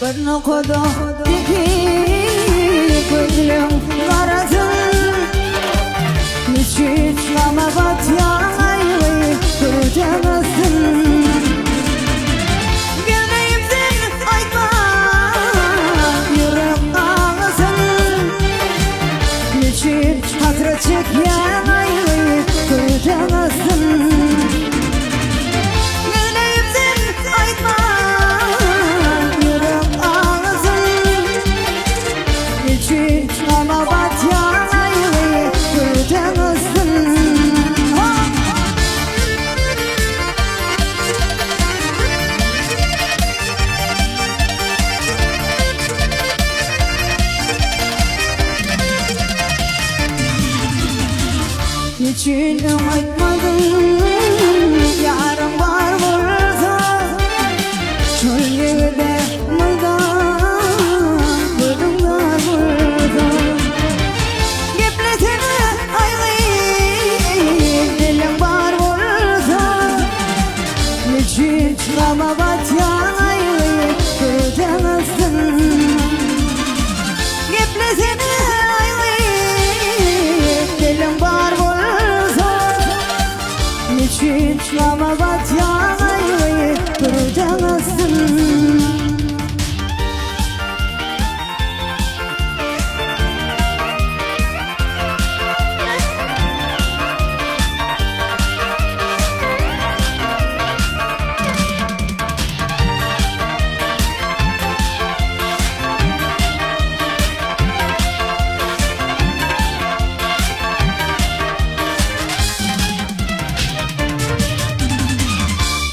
Karna koda dikip gözüm karasın. Niçin ama batyayı tutamazsın? Gelmeyimden aytma yürek ağlasın. Niçin hatırı çekyen ayı tutamazsın? Niçin aytmadın yarım var burada? Çölde mırda bırdılar burada. Gepletene aylayıp dilim var burada. Niçin ama batyan aylayıp tutamazsın? Gepletene aylayıp dilim var burada. Niçin ama batyan aylayıp tutamazsın?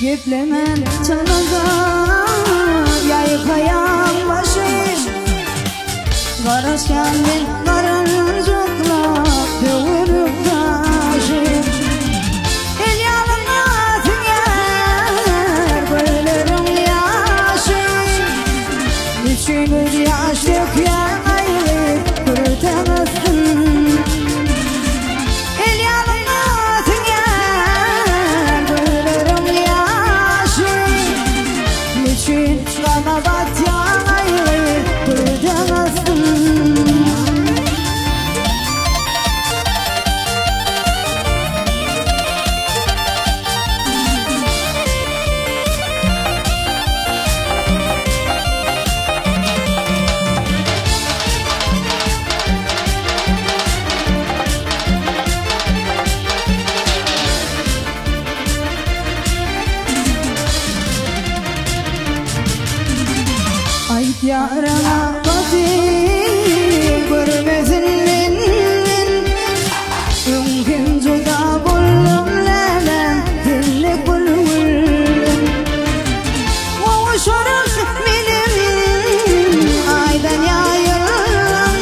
Geplemen çanaga yayıp ayağım başı. Garaş kendin garancıkla dövürüp taşı. El yanına tünger bölürüm yaşı. Niçin bir yaş dökyen ayılıp kurtamazsın? El yanına tünger bölürüm yaşı. Niçin bana batyan aylayıp tutamazsın? Ayt yarana batı görmezin men. Mümkün juda buldum lenen dinlik bulmulun. Oğuşuruz benim aydan yayılan.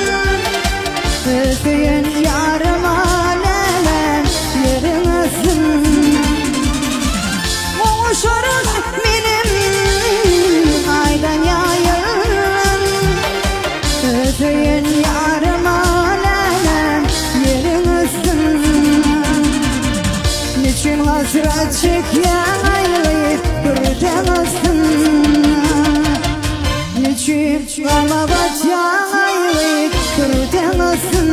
Ötüyün yarıma lenen yerinasın. Oğuşuruz benim aydan yayılan. Ötüyün yarıma lenen yerinasın. Niçin hasret çekyen aylayıp tutamazsın? Niçin ama batyan aylayıp tutamazsın?